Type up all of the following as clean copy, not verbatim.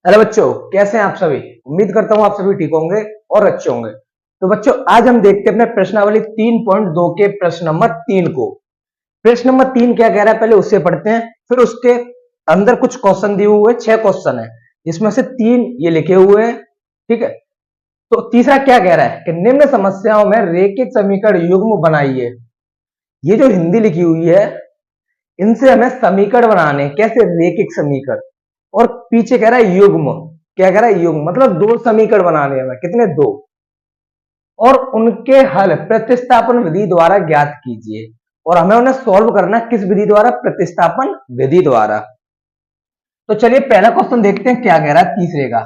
Hello बच्चों, कैसे हैं आप सभी। उम्मीद करता हूं आप सभी ठीक होंगे और अच्छे होंगे। तो बच्चों, आज हम देखते हैं अपने प्रश्नावली 3.2 के प्रश्न नंबर 3 को। प्रश्न नंबर 3 क्या कह रहा है, पहले उससे पढ़ते हैं, फिर उसके अंदर कुछ क्वेश्चन दिए हुए, 6 क्वेश्चन है, इसमें से 3 ये लिखे हुए हैं। ठीक है, तो तीसरा क्या कह रहा है कि निम्न समस्याओं में रेखिक समीकरण युग्म बनाइए। ये जो हिंदी लिखी हुई है, इनसे हमें समीकरण बनाने हैं। कैसे? रेखिक समीकरण। और पीछे कह रहा है युग्म। क्या कह रहा है? युग्म, मतलब 2 समीकरण बनाने हैं। कितने? 2। और उनके हल प्रतिस्थापन विधि द्वारा ज्ञात कीजिए। और हमें उन्हें सॉल्व करना किस विधि द्वारा? प्रतिस्थापन विधि द्वारा। तो चलिए पहला क्वेश्चन देखते हैं क्या कह रहा है तीसरे का।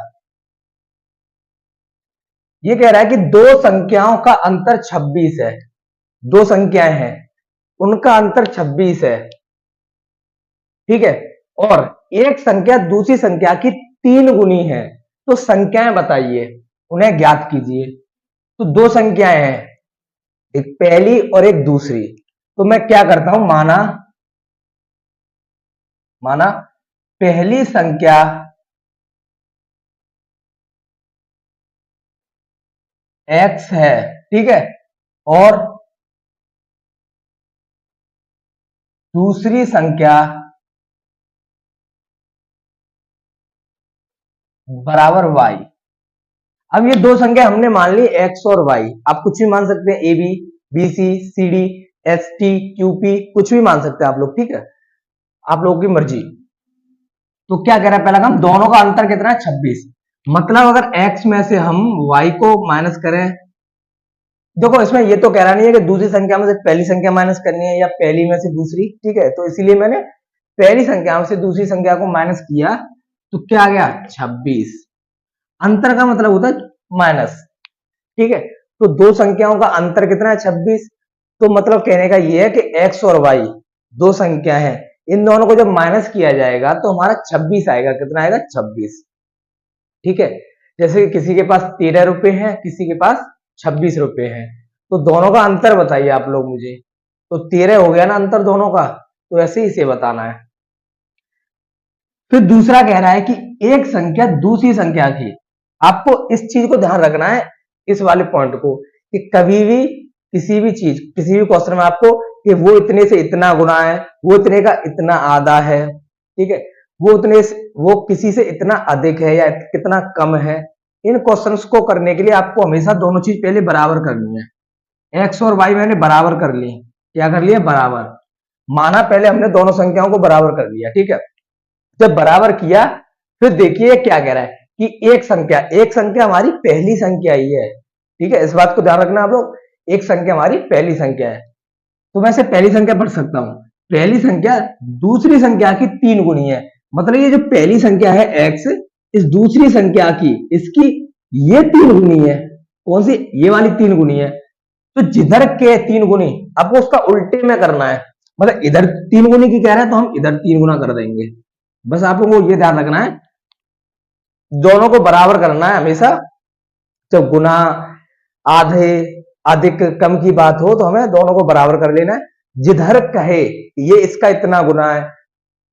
ये कह रहा है कि दो संख्याओं का अंतर 26 है। दो संख्याएं हैं, उनका अंतर 26 है। ठीक है, और एक संख्या दूसरी संख्या की 3 गुनी है। तो संख्याएं बताइए, उन्हें ज्ञात कीजिए। तो दो संख्याएं हैं, एक पहली और एक दूसरी। तो मैं क्या करता हूं, माना माना पहली संख्या x है, ठीक है, और दूसरी संख्या बराबर y। अब ये दो संख्या हमने मान ली x और y। आप कुछ भी मान सकते हैं, A B, B C, C D, S T, Q P, कुछ भी मान सकते हैं आप लोग। ठीक है, आप लोगों की मर्जी। तो क्या कह रहा है, पहला काम, दोनों का अंतर कितना है? 26। मतलब अगर x में से हम y को माइनस करें, देखो इसमें ये तो कह रहा नहीं है कि दूसरी संख्या में से पहली संख्या माइनस करनी है या पहली में से दूसरी। ठीक है, तो इसीलिए मैंने पहली संख्या में से दूसरी संख्या को माइनस किया। तो क्या आ गया? 26। अंतर का मतलब होता है माइनस। ठीक है, तो दो संख्याओं का अंतर कितना है? 26। तो मतलब कहने का ये है कि x और y दो संख्या है, इन दोनों को जब माइनस किया जाएगा तो हमारा 26 आएगा। कितना आएगा? 26। ठीक है, जैसे कि किसी के पास 13 रुपए हैं, किसी के पास 26 रुपए हैं। तो दोनों का अंतर बताइए आप लोग मुझे। तो 13 हो गया ना अंतर दोनों का, तो ऐसे ही इसे बताना है। फिर दूसरा कह रहा है कि एक संख्या दूसरी संख्या की, आपको इस चीज को ध्यान रखना है, इस वाले पॉइंट को, कि कभी भी किसी भी चीज, किसी भी क्वेश्चन में आपको कि वो इतने से इतना गुना है, वो इतने का इतना आधा है, ठीक है, वो उतने से, वो किसी से इतना अधिक है या कितना कम है, इन क्वेश्चंस को करने के लिए आपको हमेशा दोनों चीज पहले बराबर करनी है। एक्स और वाई मैंने बराबर कर ली। क्या कर लिया? बराबर। माना पहले हमने दोनों संख्याओं को बराबर कर लिया। ठीक है, जब बराबर किया, फिर देखिए क्या कह रहा है कि एक संख्या हमारी पहली संख्या ही है। ठीक है, इस बात को ध्यान रखना आप लोग, एक संख्या हमारी पहली संख्या है। तो मैं इसे पहली संख्या पढ़ सकता हूं, पहली संख्या दूसरी संख्या की 3 गुनी है। मतलब ये जो पहली संख्या है x, इस दूसरी संख्या की, इसकी ये 3 गुनी है। कौन सी? ये वाली 3 गुनी है। तो जिधर के 3 गुनी, आपको उसका उल्टे में करना है। मतलब इधर 3 गुनी की कह रहे हैं तो हम इधर 3 गुना कर देंगे। बस आप लोगों को ये ध्यान रखना है, दोनों को बराबर करना है हमेशा। जब गुना, आधे, अधिक, कम की बात हो तो हमें दोनों को बराबर कर लेना है। जिधर कहे ये इसका इतना गुना है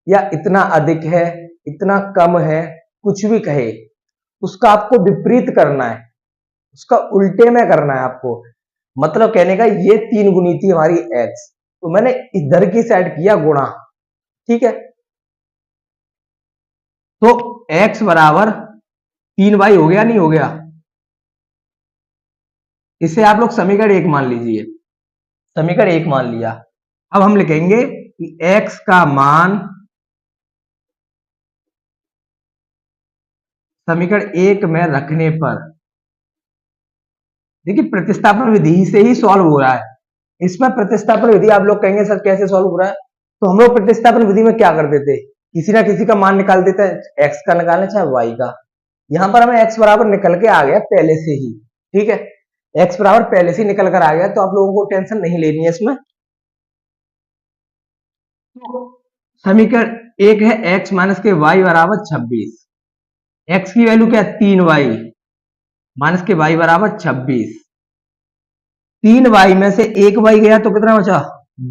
या इतना अधिक है, इतना कम है, कुछ भी कहे, उसका आपको विपरीत करना है, उसका उल्टे में करना है आपको। मतलब कहने का ये 3 गुनी थी हमारी x, तो मैंने इधर की साइड किया गुणा। ठीक है, तो x बराबर 3y हो गया, नहीं हो गया? इसे आप लोग समीकरण 1 मान लीजिए। समीकरण 1 मान लिया। अब हम लिखेंगे कि x का मान समीकरण 1 में रखने पर, देखिए प्रतिस्थापन विधि से ही सॉल्व हो रहा है। इसमें प्रतिस्थापन विधि आप लोग कहेंगे सर कैसे सॉल्व हो रहा है, तो हम लोग प्रतिस्थापन विधि में क्या करते थे, किसी ना किसी का मान निकाल देते हैं, x का निकालना चाहे y का। यहां पर हमें x बराबर निकल के आ गया पहले से ही। ठीक है, x बराबर पहले से ही निकल कर आ गया, तो आप लोगों को टेंशन नहीं लेनी है इसमें। तो समीकरण 1 है x माइनस के y बराबर 26। x की वैल्यू क्या है? 3y माइनस के y बराबर 26। 3y में से 1y गया तो कितना बचा?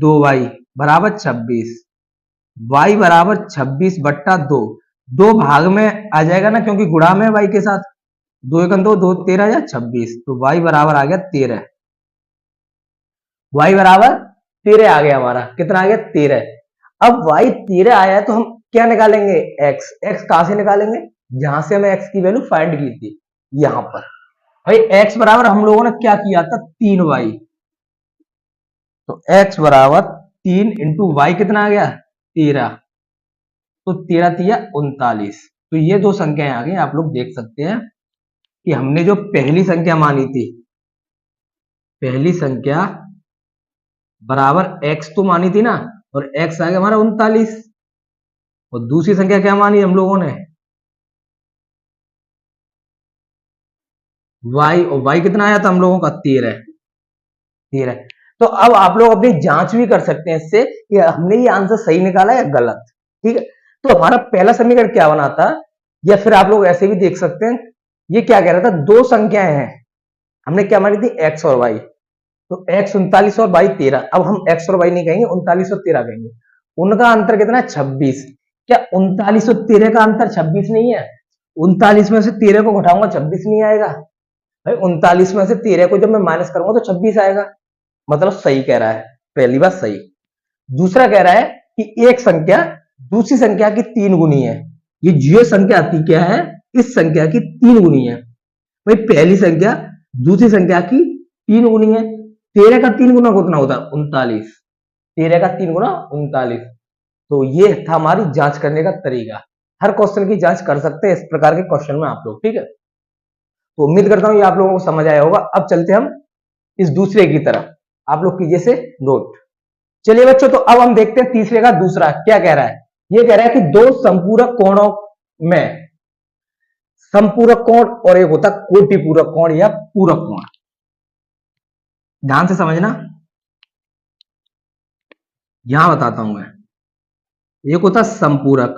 2y बराबर 26। y बराबर 26 बट्टा 2। दो भाग में आ जाएगा ना, क्योंकि गुणा में y के साथ, दो एकम दो, दो 13 या 26, तो y बराबर आ गया 13। y बराबर 13 आ गया हमारा, कितना आ गया 13। अब y 13 आया है तो हम क्या निकालेंगे, x। x कहां से निकालेंगे, जहां से हमें x की वैल्यू फाइंड की थी, यहां पर। भाई x बराबर हम लोगों ने क्या किया था, 3y। तो x बराबर 3 इंटू वाई कितना आ गया 13, तो 13 तिया 39। तो ये दो संख्याएं आ गई, आप लोग देख सकते हैं कि हमने जो पहली संख्या मानी थी, पहली संख्या बराबर x तो मानी थी ना, और x आ गया हमारा 39। और दूसरी संख्या क्या मानी हम लोगों ने, y, और y कितना आया था हम लोगों का 13। 13। तो अब आप लोग अपनी जांच भी कर सकते हैं इससे कि हमने ये आंसर सही निकाला या गलत। ठीक है, तो हमारा पहला समीकरण क्या बना था, या फिर आप लोग ऐसे भी देख सकते हैं, ये क्या कह रहा था, दो संख्याएं हैं, हमने क्या मानी थी, x और y। तो x 39 और y 13। अब हम x और y नहीं कहेंगे, 39 और 13 कहेंगे। उनका अंतर कितना है, 26। क्या 39 और 13 का अंतर 26 नहीं है, 39 में से 13 को घटाऊंगा 26 नहीं आएगा। भाई 39 में से 13 को जब मैं माइनस करूंगा तो 26 आएगा, मतलब सही कह रहा है, पहली बात सही। दूसरा कह रहा है कि एक संख्या दूसरी संख्या की 3 गुनी है। ये जो संख्या आती क्या है, इस संख्या की 3 गुनी है। भाई पहली संख्या दूसरी संख्या की 3 गुनी है, 13 का 3 गुना कितना होता है 39, 13 का 3 गुना 39। तो ये था हमारी जांच करने का तरीका। हर क्वेश्चन की जांच कर सकते हैं इस प्रकार के क्वेश्चन में आप लोग। ठीक है, तो उम्मीद करता हूं ये आप लोगों को समझ आया होगा। अब चलते हम इस दूसरे की तरफ, आप लोग कीजिए से नोट। चलिए बच्चों, तो अब हम देखते हैं तीसरे का दूसरा क्या कह रहा है। ये कह रहा है कि दो संपूरक कोणों में, संपूरक कोण और एक होता कोटिपूरक कोण या पूरक कोण। ध्यान से समझना, यहां बताता हूं मैं। एक होता संपूरक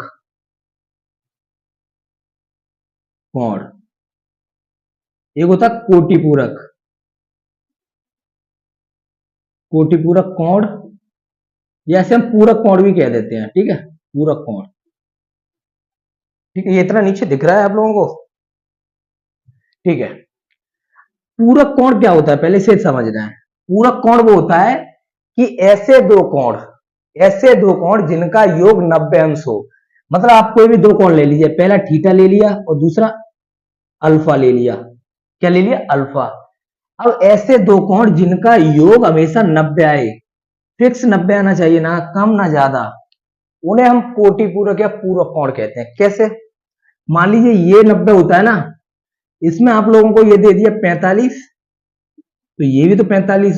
कोण, एक होता कोटिपूरक, कोटिपूरक कोण, या ऐसे हम पूरक कोण भी कह देते हैं। ठीक है, पूरक कोण। ठीक है, ये इतना नीचे दिख रहा है आप लोगों को। ठीक है, पूरक कोण क्या होता है पहले से समझना है। पूरक कोण वो होता है कि ऐसे दो कोण, ऐसे दो कोण जिनका योग 90 अंश हो। मतलब आप कोई भी दो कोण ले लीजिए, पहला थीटा ले लिया और दूसरा अल्फा ले लिया। क्या ले लिया, अल्फा। अब ऐसे दो कोण जिनका योग हमेशा 90 आए, फिक्स 90 आना चाहिए, ना कम ना ज्यादा, उन्हें हम कोटिपूरक या पूरक कोण कहते हैं। कैसे, मान लीजिए ये 90 होता है ना, इसमें आप लोगों को ये दे दिया 45, तो ये भी तो 45,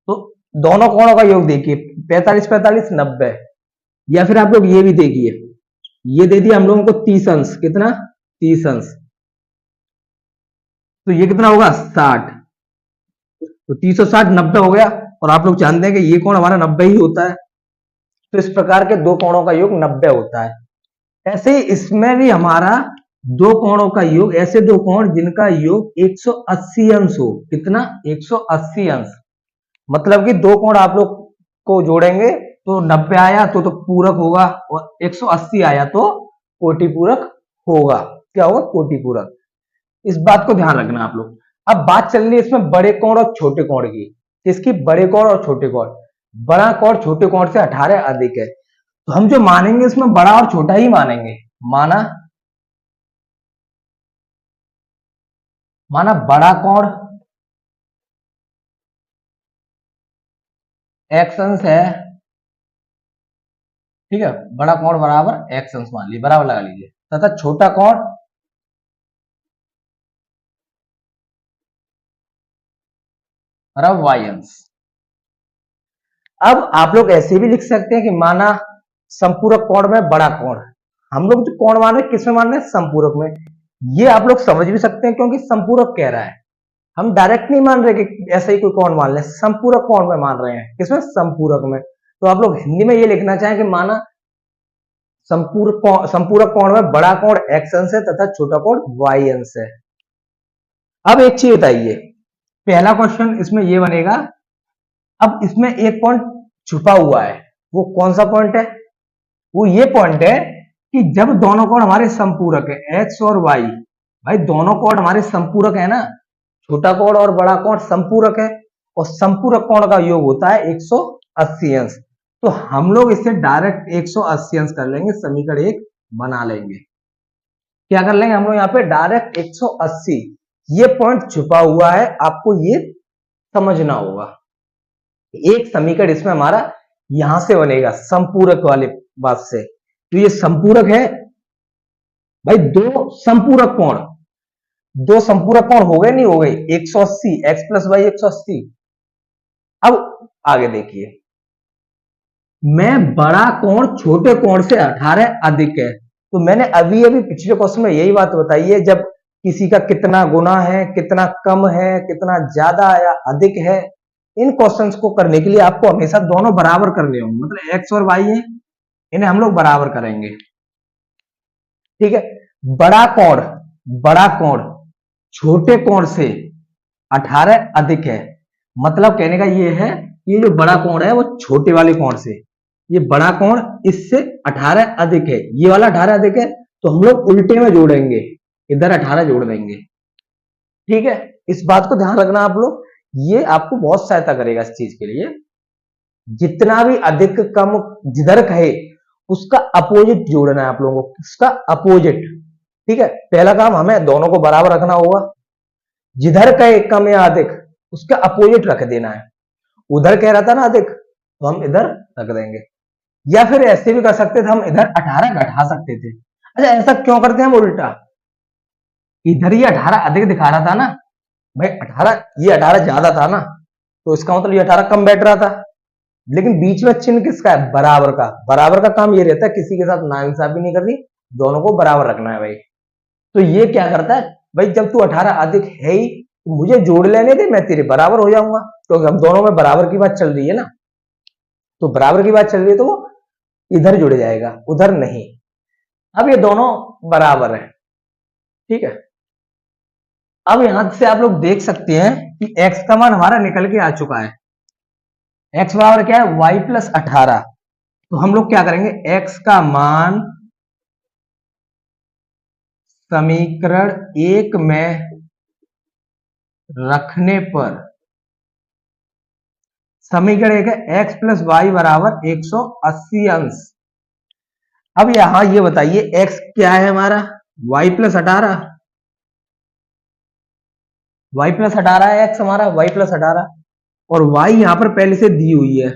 तो दोनों कोणों का योग देखिए, 45 45 90। या फिर आप लोग ये भी देखिए, ये दे दिया हम लोगों को 30 अंश, कितना 30 अंश, तो ये कितना होगा 60। तो 30 और 60 90 हो गया, और आप लोग जानते हैं कि ये कोण हमारा 90 ही होता है। तो इस प्रकार के दो कोणों का योग 90 होता है। ऐसे ही इसमें भी हमारा दो कोणों का योग, ऐसे दो कोण जिनका योग 180 अंश हो। कितना, 180 अंश। मतलब कि दो कोण आप लोग को जोड़ेंगे तो 90 आया तो पूरक होगा, और 180 आया तो कोटिपूरक होगा। क्या होगा, कोटिपूरक। इस बात को ध्यान रखना आप लोग। अब बात चल रही है इसमें बड़े कोण और छोटे कोण की। किसकी, बड़े कोण और छोटे कोण। बड़ा कोण छोटे कोण से 18 अधिक है, तो हम जो मानेंगे इसमें बड़ा और छोटा ही मानेंगे। माना, माना बड़ा कोण x अंश है। ठीक है, बड़ा कोण बराबर x अंश मान लीजिए, बराबर लगा लीजिए, तथा छोटा कोण बराबर y अंश। अब आप लोग ऐसे भी लिख सकते हैं कि माना संपूरक कोण में बड़ा कोण, हम लोग जो कोण मान रहे हैं किसमें मान रहे हैं, संपूरक में। ये आप लोग समझ भी सकते हैं क्योंकि संपूरक कह रहा है, हम डायरेक्ट नहीं मान रहे कि ऐसा ही कोई कोण मान ले, संपूरक कोण में मान रहे हैं। किसमें, संपूरक में। तो आप लोग हिंदी में ये लिखना चाहें कि माना संपूरक कोण में बड़ा कोण x अंश है तथा छोटा कोण y अंश है। अब एक चीज बताइए, पहला क्वेश्चन इसमें ये बनेगा, अब इसमें एक पॉइंट छुपा हुआ है, वो कौन सा पॉइंट है, वो ये पॉइंट है कि जब दोनों कोण हमारे समपूरक है एक्स और वाई, भाई दोनों कोण हमारे समपूरक है ना, छोटा कोण और बड़ा कोण समपूरक है और समपूरक कोण का योग होता है 180 अंश। तो हम लोग इसे डायरेक्ट 180 अंश कर लेंगे, समीकरण 1 बना लेंगे। क्या कर लेंगे हम लोग यहाँ पे डायरेक्ट 180। ये पॉइंट छुपा हुआ है, आपको ये समझना होगा। एक समीकरण इसमें हमारा यहां से बनेगा समपूरक वाले बात से। तो ये समपूरक है भाई, दो संपूरक कोण हो गए नहीं हो गए 180, एक्स प्लस वाई 180। अब आगे देखिए, मैं बड़ा कोण छोटे कोण से 18 अधिक है। तो मैंने अभी पिछले क्वेश्चन में यही बात बताई है, जब किसी का कितना गुना है, कितना कम है, कितना ज्यादा या अधिक है, इन क्वेश्चंस को करने के लिए आपको हमेशा दोनों बराबर करने होंगे। मतलब एक्स और वाई है, इन्हें हम लोग बराबर करेंगे। ठीक है, बड़ा कोण छोटे कोण से 18 अधिक है। मतलब कहने का ये है, ये जो बड़ा कोण है वो छोटे वाले कोण से, ये बड़ा कोण इससे 18 अधिक है, ये वाला 18 अधिक है, तो हम लोग उल्टे में जोड़ेंगे, इधर 18 जोड़ देंगे। ठीक है, इस बात को ध्यान रखना आप लोग, ये आपको बहुत सहायता करेगा इस चीज के लिए। जितना भी अधिक कम जिधर कहे उसका अपोजिट जोड़ना है आप लोगों को, उसका अपोजिट। ठीक है, पहला काम हमें दोनों को बराबर रखना होगा, जिधर कहे कम या अधिक उसका अपोजिट रख देना है। उधर कह रहा था ना अधिक, तो हम इधर रख देंगे, या फिर ऐसे भी कर सकते थे, हम इधर 18 घटा सकते थे। अच्छा, ऐसा क्यों करते हैं हम उल्टा, इधर ये 18 अधिक दिखा रहा था ना भाई, 18 ये 18 ज्यादा था ना, तो इसका मतलब ये 18 कम बैठ रहा था। लेकिन बीच में चिन्ह किसका है, बराबर का। बराबर का काम ये रहता है, किसी के साथ नाइंसाफी नहीं करनी, दोनों को बराबर रखना है भाई। तो ये क्या करता है भाई, जब तू 18 अधिक है ही, तो मुझे जोड़ लेने दे, मैं तेरे बराबर हो जाऊंगा, क्योंकि हम दोनों में बराबर की बात चल रही है ना। तो बराबर की बात चल रही है तो वो इधर जुड़ जाएगा, उधर नहीं। अब ये दोनों बराबर है। ठीक है, अब यहां से आप लोग देख सकते हैं कि x का मान हमारा निकल के आ चुका है। x बराबर क्या है, y प्लस 18। तो हम लोग क्या करेंगे, x का मान समीकरण 1 में रखने पर, समीकरण 1 है x प्लस वाई बराबर 180 अंश। अब यहां ये बताइए x क्या है हमारा, y प्लस 18, y प्लस 18 है x हमारा, y प्लस 18, और y यहां पर पहले से दी हुई है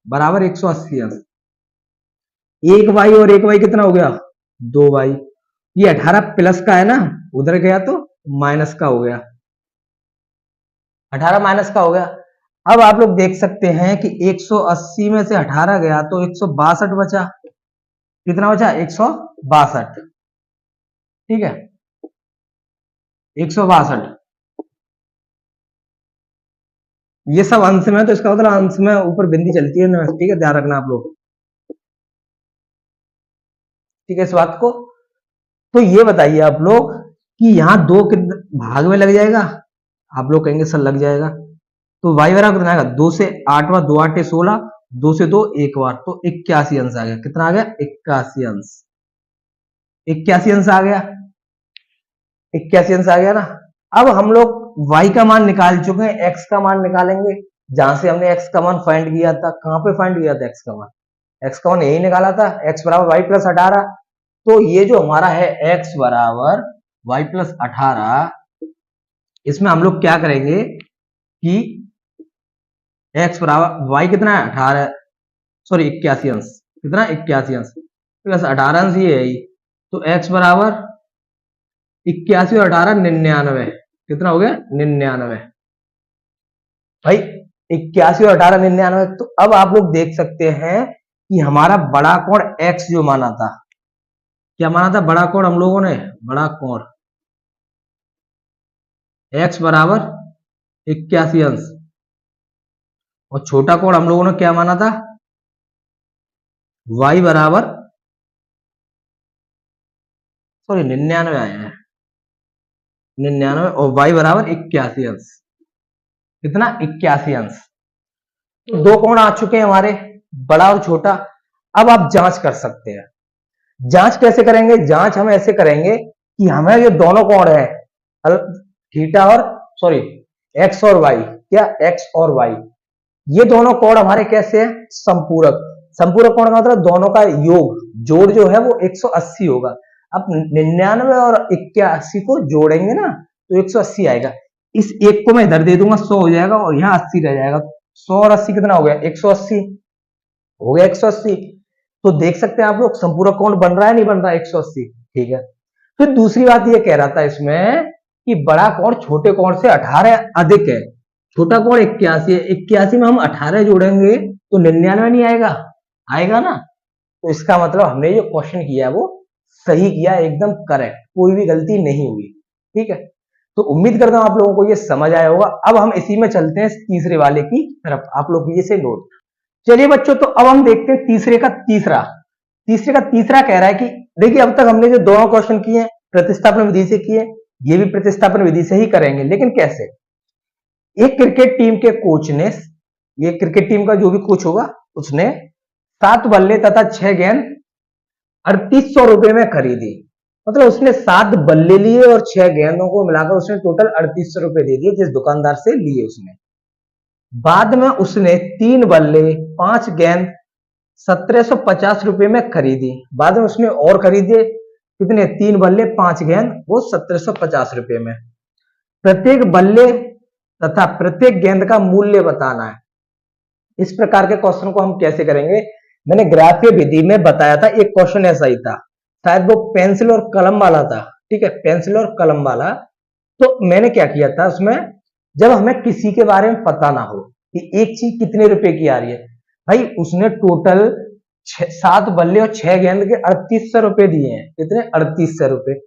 बराबर 180 अंश। एक y और एक y कितना हो गया, 2y। ये 18 प्लस का है ना, उधर गया तो माइनस का हो गया, 18 माइनस का हो गया। अब आप लोग देख सकते हैं कि 180 में से 18 गया तो 162 बचा। कितना बचा, 162। ठीक है, 162। ये सब अंश में, तो इसका मतलब अंश में ऊपर बिंदी चलती है ना। ठीक है, ध्यान रखना आप लोग। ठीक है, इस बात को। तो ये बताइए आप लोग कि यहां 2 भाग में लग जाएगा, आप लोग कहेंगे सर लग जाएगा। तो y बराबर कितना आएगा, 2 से 8 बार 2 8 16, 2 से 2 1 बार, तो 81 अंश आ गया। कितना आ गया, 81 अंश। 81 अंश आ गया, 81 अंश आ गया ना। अब हम लोग y का मान निकाल चुके हैं, x का मान निकालेंगे। जहां से हमने x का मान फाइंड किया था, कहां पे फाइंड किया था x का मान, x का मान यही निकाला था, x बराबर y प्लस 18। तो ये जो हमारा है x बराबर y प्लस 18, इसमें हम लोग क्या करेंगे कि x बराबर y कितना है 18, सॉरी 81 अंश, कितना 81 अंश प्लस 18 अंश ये है, तो x बराबर 81 और 18 99। कितना हो गया, 99 भाई, 81 और 18 99। तो अब आप लोग देख सकते हैं कि हमारा बड़ा कोण x जो माना था, क्या माना था बड़ा कोण हम लोगों ने, बड़ा कोण x बराबर 81 अंश, और छोटा कोण हम लोगों ने क्या माना था, y बराबर, सॉरी 99 आया है, 99, और y बराबर 81 अंश। कितना, 81 अंश। तो 2 कोण आ चुके हैं हमारे, बड़ा और छोटा। अब आप जांच कर सकते हैं, जांच कैसे करेंगे? जांच हम ऐसे करेंगे कि हमें ये दोनों कोण है, थीटा और सॉरी एक्स और वाई, क्या एक्स और वाई, ये दोनों कोण हमारे कैसे हैं? संपूरक। संपूरक कोण का मतलब दोनों का योग, जोड़ जो है वो 180 होगा। अब 99 और 81 को जोड़ेंगे ना तो 180 आएगा। इस एक को मैं इधर दे दूंगा, 100 हो जाएगा और यहाँ 80 रह जाएगा। 100 और 80 कितना हो गया? 180 हो गया 180। तो देख सकते हैं आप लोग संपूरक कोण बन रहा है नहीं बन रहा है? 180। ठीक है। फिर दूसरी बात ये कह रहा था इसमें कि बड़ा कोण छोटे कोण से 18 अधिक है। छोटा कोण 81 है, 81 में हम 18 जोड़ेंगे तो 99 नहीं आएगा? आएगा ना। तो इसका मतलब हमने जो क्वेश्चन किया है वो सही किया, एकदम करेक्ट, कोई भी गलती नहीं हुई। ठीक है, तो उम्मीद करता हूं आप लोगों को ये समझ आया होगा। अब हम इसी में चलते हैं तीसरे वाले की तरफ, आप लोग ये से नोट। चलिए बच्चों, तो अब हम देखते हैं तीसरे का तीसरा। तीसरे का तीसरा कह रहा है कि देखिए अब तक हमने जो दोनों क्वेश्चन किए हैं प्रतिस्थापन विधि से किए, ये भी प्रतिस्थापन विधि से ही करेंगे, लेकिन कैसे? एक क्रिकेट टीम के कोच ने, ये क्रिकेट टीम का जो भी कोच होगा उसने 7 बल्ले तथा 6 गेंद 3800 रुपए में खरीदी। मतलब उसने 7 बल्ले लिए और 6 गेंदों को मिलाकर उसने टोटल 3800 रुपए दे दिए, जिस दुकानदार से लिए उसने। बाद में उसने 3 बल्ले 5 गेंद 1750 रुपए में खरीदी। बाद में उसने और खरीदे कितने? 3 बल्ले 5 गेंद, वो 1750 रुपए में। प्रत्येक बल्ले तथा प्रत्येक गेंद का मूल्य बताना है। इस प्रकार के क्वेश्चन को हम कैसे करेंगे? मैंने ग्राफीय विधि में बताया था, एक क्वेश्चन ऐसा ही था, शायद वो पेंसिल और कलम वाला था। ठीक है, पेंसिल और कलम वाला। तो मैंने क्या किया था उसमें, जब हमें किसी के बारे में पता ना हो कि एक चीज कितने रुपए की आ रही है, भाई उसने टोटल 7 बल्ले और 6 गेंद के 3800 रुपए दिए हैं। कितने? 3800 रुपए।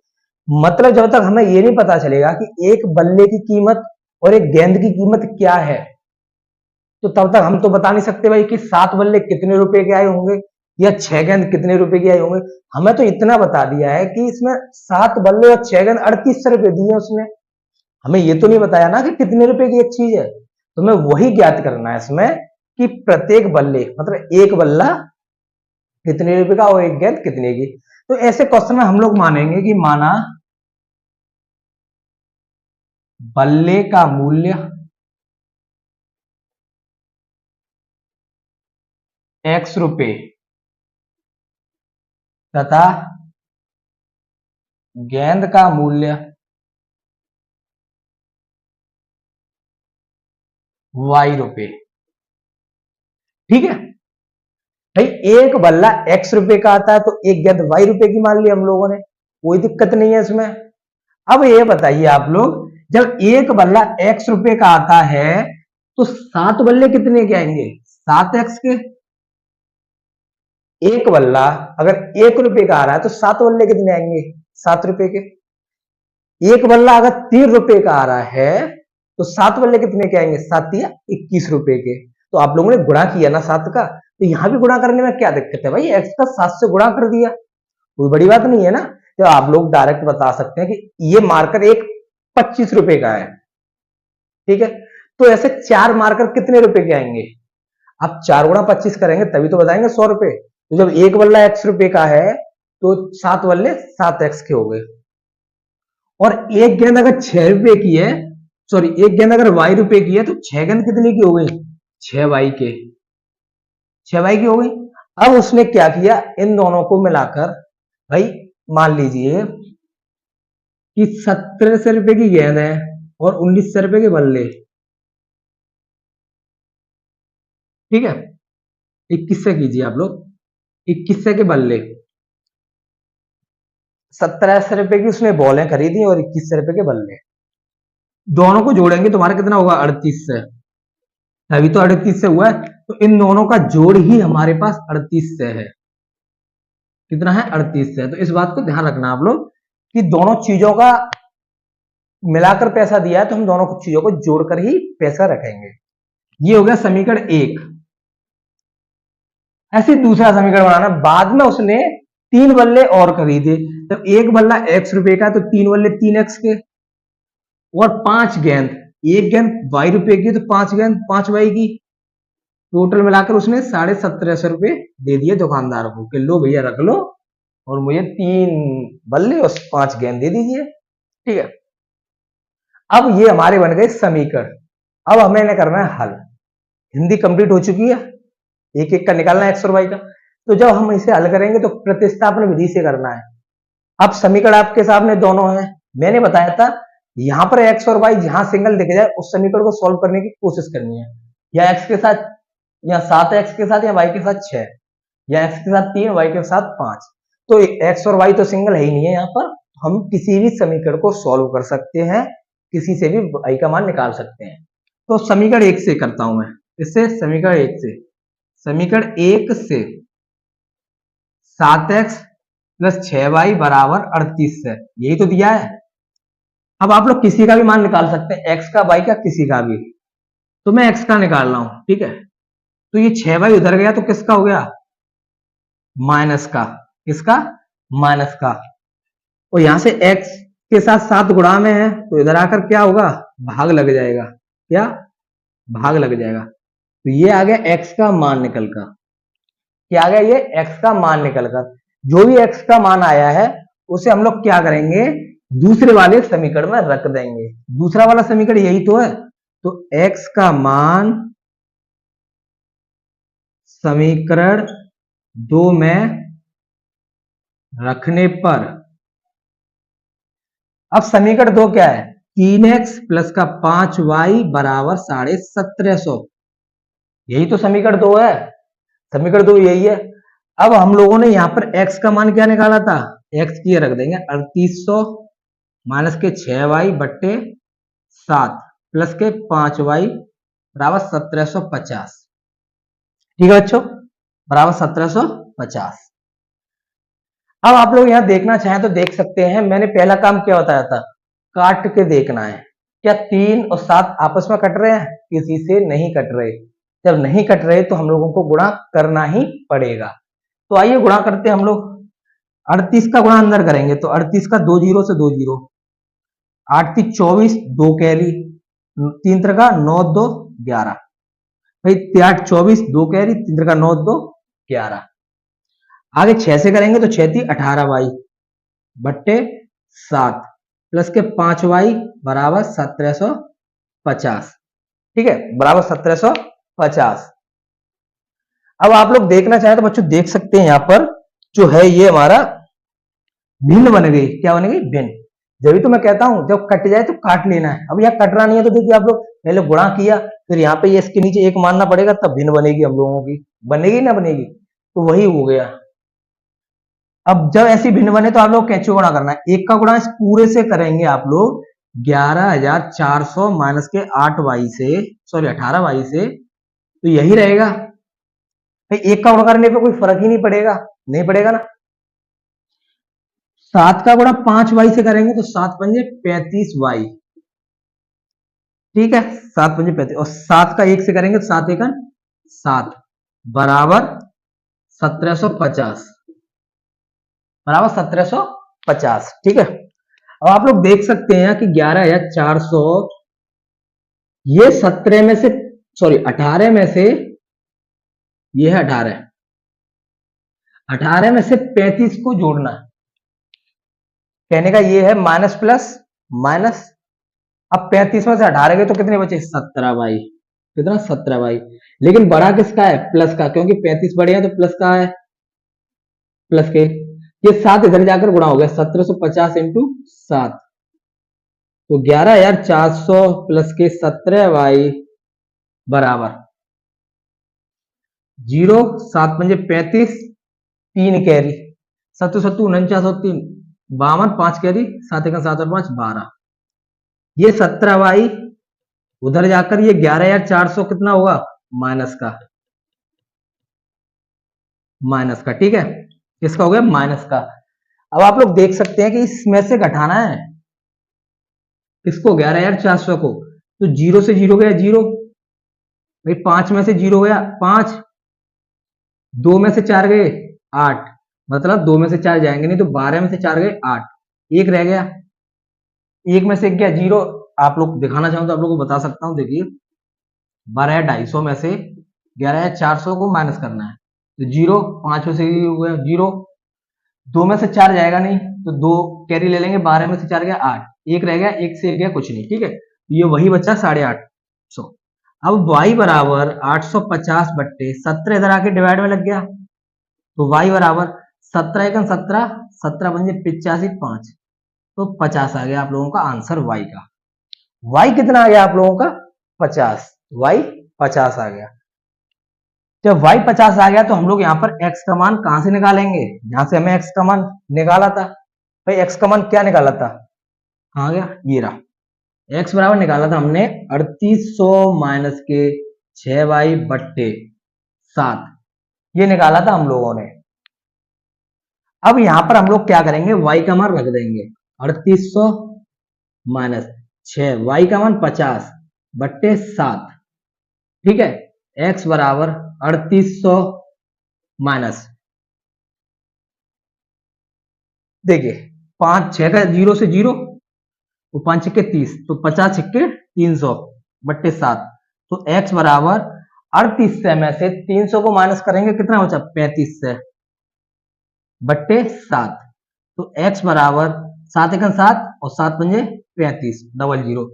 मतलब जब तक हमें ये नहीं पता चलेगा कि एक बल्ले की कीमत और एक गेंद की कीमत क्या है, तो तब तक हम तो बता नहीं सकते भाई कि 7 बल्ले कितने रुपए के आए होंगे या 6 गेंद कितने रुपए की आई होंगे। हमें तो इतना बता दिया है कि इसमें 7 बल्ले और 6 गेंद 3800 रुपए दिए उसने। हमें ये तो नहीं बताया ना कि कितने रुपए की एक चीज है। तो हमें वही ज्ञात करना है इसमें कि प्रत्येक बल्ले मतलब एक बल्ला कितने रुपए का और एक गेंद कितने की। तो ऐसे क्वेश्चन में हम लोग मानेंगे कि माना बल्ले का मूल्य x रुपए तथा गेंद का मूल्य y रुपए। ठीक है भाई, एक बल्ला x रुपए का आता है तो एक गेंद y रुपए की मान ली हम लोगों ने, कोई दिक्कत नहीं है इसमें। अब ये बताइए आप लोग, जब एक बल्ला x रुपए का आता है तो 7 बल्ले कितने के आएंगे? 7x के। एक बल्ला अगर 1 रुपए का आ रहा है तो 7 बल्ले कितने आएंगे? 7 रुपए के। एक बल्ला अगर 3 रुपए का आ रहा है तो 7 बल्ले कितने के आएंगे? 7 या 21 रुपए के। तो आप लोगों ने गुणा किया ना 7 का, तो यहां भी गुणा करने में क्या दिक्कत है भाई? x का 7 से गुणा कर दिया, कोई बड़ी बात नहीं है ना। तो आप लोग डायरेक्ट बता सकते हैं कि ये मार्कर एक 25 रुपए का है। ठीक है, तो ऐसे 4 मार्कर कितने रुपए के आएंगे? आप 4 गुणा 25 करेंगे तभी तो बताएंगे 100 रुपए। तो जब एक बल्ला x रुपए का है तो 7 बल्ले 7x के हो गए। और एक गेंद अगर 6 रुपए की है, सॉरी एक गेंद अगर y रुपए की है तो 6 गेंद कितने की हो गई? 6y के। 6y की हो गई। अब उसने क्या किया, इन दोनों को मिलाकर, भाई मान लीजिए कि 1700 रुपए की गेंद है और 1900 रुपए के बल्ले। ठीक है, 2100 कीजिए आप लोग, 2100 के बल्ले, 1700 रुपए की उसने बॉलें खरीदी और 2100 रुपए के बल्ले। दोनों को जोड़ेंगे तुम्हारा कितना होगा? 3800। अभी तो 3800 हुआ है, तो इन दोनों का जोड़ ही हमारे पास 3800 है। कितना है? 3800 है। तो इस बात को ध्यान रखना आप लोग कि दोनों चीजों का मिलाकर पैसा दिया है तो हम दोनों चीजों को जोड़कर ही पैसा रखेंगे। ये हो गया समीकरण 1। ऐसे दूसरा समीकरण बनाना, बाद में उसने 3 बल्ले और खरीदे। तो एक बल्ला x रुपए का तो 3 बल्ले 3x के, और 5 गेंद, एक गेंद y रुपए की तो 5 गेंद 5y की। टोटल मिलाकर उसने 1750 रुपए दे दिए दुकानदार को कि लो भैया रख लो, और मुझे 3 बल्ले और 5 गेंद दे दीजिए। ठीक है, अब ये हमारे बन गए समीकरण। अब हमें इन्हें करना है हल। हिंदी कंप्लीट हो चुकी है, एक एक का निकालना है एक्स और वाई का। तो जब हम इसे हल करेंगे तो प्रतिस्थापन विधि से करना है। अब समीकरण आपके सामने दोनों है, मैंने बताया था यहां पर एक्स और वाई जहां सिंगल दिख जाए उस समीकरण को सॉल्व करने की कोशिश करनी है, या एक्स के साथ, या 7x के साथ, या वाई के साथ 6, या एक्स के साथ 3, वाई के साथ 5। तो एक्स और वाई तो सिंगल है ही नहीं है, यहाँ पर हम किसी भी समीकरण को सॉल्व कर सकते हैं, किसी से भी वाई का मान निकाल सकते हैं। तो समीकरण 1 से करता हूं मैं, इससे समीकरण 1 से, समीकरण 1 से 7x प्लस 6y बराबर 38 है, यही तो दिया है। अब आप लोग किसी का भी मान निकाल सकते हैं, x का, y का, किसी का भी। तो मैं x का निकाल रहा हूं, ठीक है। तो ये 6y उधर गया तो किसका हो गया, माइनस का। किसका, माइनस का। और यहां से x के साथ 7 गुणा में है तो इधर आकर क्या होगा, भाग लग जाएगा। क्या, भाग लग जाएगा। तो ये आ गया x का मान निकल कर। क्या आ गया, ये x का मान निकल कर। जो भी x का मान आया है उसे हम लोग क्या करेंगे, दूसरे वाले समीकरण में रख देंगे। दूसरा वाला समीकरण यही तो है। तो x का मान समीकरण 2 में रखने पर, अब समीकरण 2 क्या है, 3x प्लस का 5y बराबर 1750। यही तो समीकरण 2 है, समीकरण 2 यही है। अब हम लोगों ने यहां पर x का मान क्या निकाला था, x की रख देंगे 3800 माइनस के 6y बट्टे 7 प्लस के 5y बराबर 1750। ठीक है बच्चों, बराबर 1750। अब आप लोग यहां देखना चाहें तो देख सकते हैं, मैंने पहला काम क्या बताया था, काट के देखना है। क्या 3 और 7 आपस में कट रहे हैं, किसी से नहीं कट रहे। जब नहीं कट रहे तो हम लोगों को गुणा करना ही पड़ेगा। तो आइए गुणा करते हैं हम लोग। 38 का गुणा अंदर करेंगे तो 38 का 2 जीरो से 2 जीरो, 8 3 24, 2 कैरी, 3 3 9 2 11। भाई 8 24, 2 कैरी, 3 3 9 2 11। आगे 6 से करेंगे तो 6 3 18y बट्टे 7 प्लस के 5y बराबर 1750। ठीक है, बराबर 1750। अब आप लोग देखना चाहें तो बच्चों देख सकते हैं, यहां पर जो है ये हमारा भिन्न बन गई। क्या बन गई, भिन्न। जब तो मैं कहता हूं जब कट जाए तो काट लेना है। अब यहां कट रहा नहीं है तो देखिए आप लोग पहले गुणा किया, फिर यहाँ पे ये इसके नीचे 1 मानना पड़ेगा तब भिन्न बनेगी हम लोगों की। बनेगी ना बनेगी, तो वही हो गया। अब जब ऐसी भिन्न बने तो आप लोग कैसे गुणा करना है, 1 का गुणा इस पूरे से करेंगे आप लोग 11400 माइनस के 8y से, सॉरी 18y से, तो यही रहेगा। भाई 1 का गुणा करने पे कोई फर्क ही नहीं पड़ेगा, नहीं पड़ेगा ना। 7 का गुणा 5y से करेंगे तो 7 पंजे 35y। ठीक है, 7 पंजे 35, और 7 का 1 से करेंगे तो 7 एकन 7 बराबर 1750, बराबर 1750। ठीक है, अब आप लोग देख सकते हैं कि 11400, ये 17 में से, सॉरी 18 में से, ये है 18, 18 में से 35 को जोड़ना है। कहने का ये है माइनस प्लस माइनस। अब 35 में से 18 गए तो कितने बचे, 17y। कितना, 17y। लेकिन बड़ा किसका है, प्लस का, क्योंकि 35 बड़े हैं तो प्लस का है, प्लस के। ये 7 इधर जाकर गुणा हो गया, 1750 इंटू 7, तो 11400 प्लस के 17y बराबर 0, 7 पंजे 35, 3 कैरी, 7 7 49 और 3 52, 5 कैरी, 7 1 7 और 5 12। ये 17y उधर जाकर ये 11400 कितना होगा, माइनस का, माइनस का। ठीक है, किसका हो गया, माइनस का। अब आप लोग देख सकते हैं कि इसमें से घटाना है इसको, 11400 को, तो 0 से 0 गया 0, भाई 5 में से 0 गया 5, 2 में से 4 गए 8, मतलब 2 में से 4 जाएंगे नहीं तो 12 में से 4 गए 8, 1 रह गया, 1 में से 1 गया 0। आप लोग दिखाना चाहो तो आप लोग को बता सकता हूं, देखिए 12,250 में से 11400 को माइनस करना है तो 0, 5 में से हो गया 0, 2 में से 4 जाएगा नहीं, तो 2 कैरी ले लेंगे, 12 में से 4 गया 8, एक रह गया, एक से एक गया कुछ नहीं, ठीक है, ये वही बचा 850। अब y बराबर 850 बट्टे 17 इधर आके डिवाइड में लग गया, तो y बराबर 17 एकम 17, 17 बन जाए 85 5, तो 50 आ गया आप लोगों का आंसर y का। y कितना आ गया आप लोगों का 50, y 50 आ गया। जब y 50 आ गया तो हम लोग यहाँ पर x का मान कहां से निकालेंगे, जहां से हमें x का मान निकाला था। भाई x का मान क्या निकाला था, कहां गया, ये रहा, x बराबर निकाला था हमने 3800 माइनस के 6y बट्टे 7, ये निकाला था हम लोगों ने। अब यहां पर हम लोग क्या करेंगे, y का मान रख देंगे 3800 माइनस 6, y का मान 50 बट्टे 7, ठीक है, x बराबर 3800 माइनस, देखिए 5 6 का 0 से 0, तो 5 छक्के 30, तो 50 छक्के 300 बट्टे 7, तो x बराबर 38 से में से 300 को माइनस करेंगे, कितना बचा 35 से बट्टे 7, तो x बराबर 7 एकम 7 और 7 पंजे 35 डबल 0,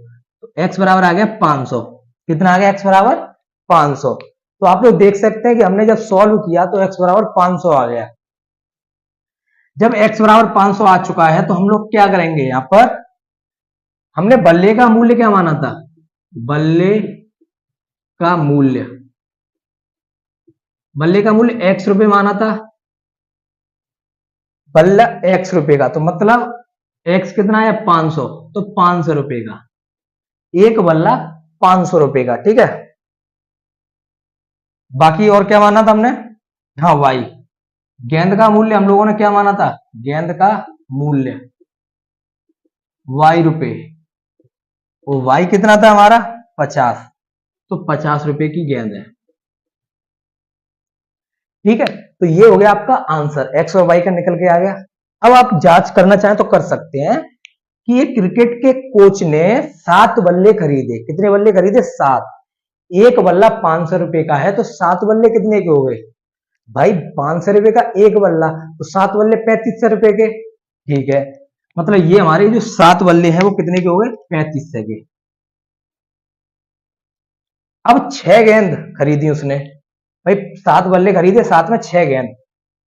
तो x बराबर आ गया 500, कितना आ गया x बराबर 500। तो आप लोग देख सकते हैं कि हमने जब सॉल्व किया तो x बराबर 500 आ गया। जब x बराबर 500 आ चुका है तो हम लोग क्या करेंगे, यहां पर हमने बल्ले का मूल्य क्या माना था, बल्ले का मूल्य, बल्ले का मूल्य x रुपए माना था, बल्ला x रुपए का, तो मतलब x कितना है 500, तो 500 रुपए का एक बल्ला 500 रुपए का, ठीक है। बाकी और क्या माना था हमने, हाँ y, गेंद का मूल्य हम लोगों ने क्या माना था, गेंद का मूल्य y रुपए, और y कितना था हमारा 50, तो 50 रुपए की गेंद है, ठीक है। तो ये हो गया आपका आंसर, x और y का निकल के आ गया। अब आप जांच करना चाहें तो कर सकते हैं कि ये क्रिकेट के कोच ने 7 बल्ले खरीदे, कितने बल्ले खरीदे 7, एक बल्ला 500 रुपए का है, तो 7 बल्ले कितने के हो गए भाई, 500 रुपए का एक बल्ला, तो 7 बल्ले 3500 रुपए के, ठीक है, मतलब ये हमारे जो 7 बल्ले हैं वो कितने के हो गए 3500 के। अब 6 गेंद खरीदी उसने, भाई 7 बल्ले खरीदे, 7 में 6 गेंद,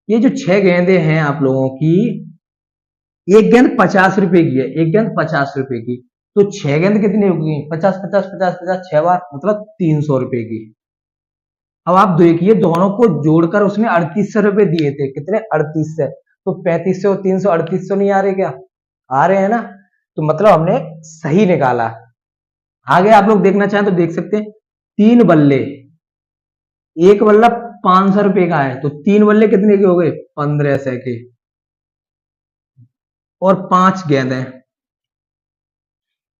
ये जो 6 गेंदे हैं आप लोगों की, एक गेंद 50 रुपए की है, एक गेंद 50 रुपए की, तो 6 गेंद कितनी होगी 50 50 50 50 6 बार, मतलब 300 रुपए की। अब आप देखिए दोनों को जोड़कर उसने 3800 रुपए दिए थे, कितने 3800, तो 3500 300 3800 नहीं आ रहे क्या, आ रहे हैं ना, तो मतलब हमने सही निकाला। आगे आप लोग देखना चाहें तो देख सकते हैं, 3 बल्ले, एक बल्ला 500 रुपए का है, तो 3 बल्ले कितने के हो गए 1500 के, और 5 गेंद है,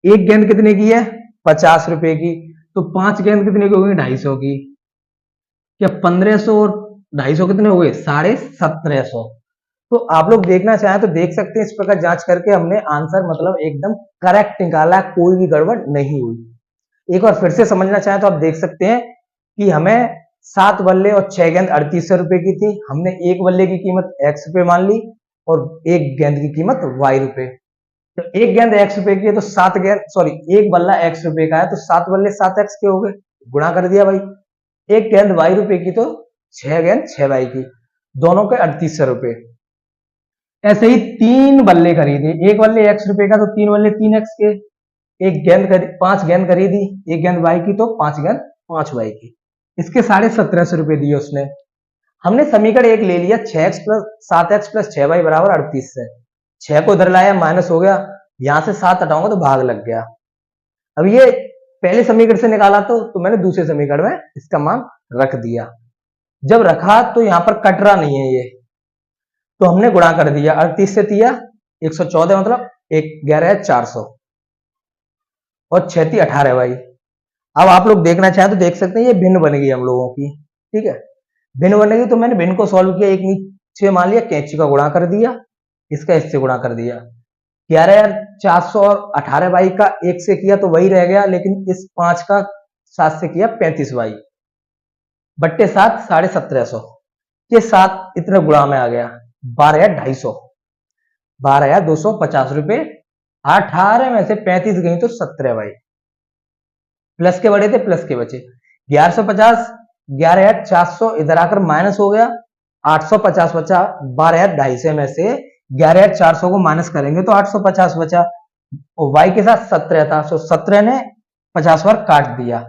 एक गेंद कितने की है 50 रुपए की, तो 5 गेंद कितने की हो गई 250 की, क्या 1500 और 250 कितने हो गए 1750। तो आप लोग देखना चाहें तो देख सकते हैं, इस प्रकार जांच करके हमने आंसर मतलब एकदम करेक्ट निकाला, कोई भी गड़बड़ नहीं हुई। एक बार फिर से समझना चाहें तो आप देख सकते हैं कि हमें 7 बल्ले और 6 गेंद 3800 रुपए की थी, हमने एक बल्ले की कीमत x रुपए मान ली और एक गेंद की कीमत y रुपए, तो एक गेंद x रुपए की है तो 7 गेंद, सॉरी एक बल्ला x रुपए का है तो 7 बल्ले 7x के हो गए, गुणा कर दिया भाई, एक गेंद y रुपए की तो 6 गेंद 6y की, दोनों के 3800 रुपए। ऐसे ही 3 बल्ले खरीदे, एक बल्ले x रुपए का तो 3 बल्ले 3x के, एक गेंद 5 गेंद खरीदी, एक गेंद y की तो 5 गेंद 5y की, इसके 1750 रुपए दिए उसने। हमने समीकरण एक ले लिया, 6x plus 7x plus 6y बराबर 38 से, 6 को इधर लाया माइनस हो गया, यहां से 7 हटाऊंगा तो भाग लग गया। अब ये पहले समीकरण से निकाला तो मैंने दूसरे समीकरण में इसका मान रख दिया, जब रखा तो यहां पर कट रहा नहीं है ये, तो हमने गुणा कर दिया, 38 से दिया 114, मतलब 11 है 400 और 6 18 भाई। अब आप लोग देखना चाहें तो देख सकते हैं ये भिन्न बन गई हम लोगों की, ठीक है, भिन्न बनेगी, तो मैंने भिन्न को सॉल्व किया, एक नीचे मान लिया, कैंची का गुणा कर दिया, इसका इससे गुणा कर दिया, 11,400 और 18 बाई का एक से किया तो वही रह गया, लेकिन इस 5 का 7 से किया 35 बाई बट्टे 7 1750, ये 7 इतने गुणा में आ गया, 12,250, 12,250 रुपए। 18 में से 35 गई तो 17 भाई, प्लस के बड़े थे प्लस के बचे। 1150, 11,400 इधर आकर माइनस हो गया, 850 बचा। 12,250 में से 11,400 को माइनस करेंगे तो 850 बचा, और y के साथ 17 था, तो 17 ने 50 बार काट दिया।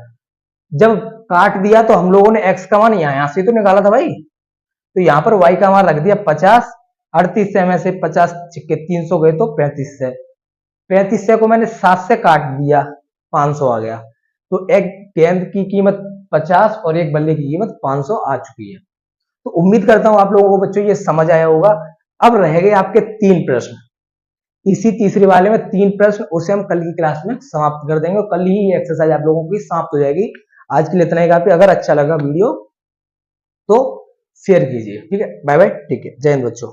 जब काट दिया तो हम लोगों ने x का मान यहां से तो निकाला था भाई, तो यहां पर y का मान रख दिया 50। 38 से में से 50 छिक्के 300 गए तो 35 से, 35 से को मैंने 7 से काट दिया, 500 आ गया। तो एक गेंद की कीमत 50 और एक बल्ले की कीमत 500 आ चुकी है। तो उम्मीद करता हूं आप लोगों को बच्चों ये समझ आया होगा। अब रह गए आपके 3 प्रश्न, इसी तीसरे वाले में 3 प्रश्न, उसे हम कल की क्लास में समाप्त कर देंगे, कल ही ये एक्सरसाइज आप लोगों की समाप्त हो जाएगी। आज के लिए इतना ही काफी। अगर अच्छा लगा वीडियो तो शेयर कीजिए, ठीक है। बाय बाय, ठीक है, जय हिंद बच्चों।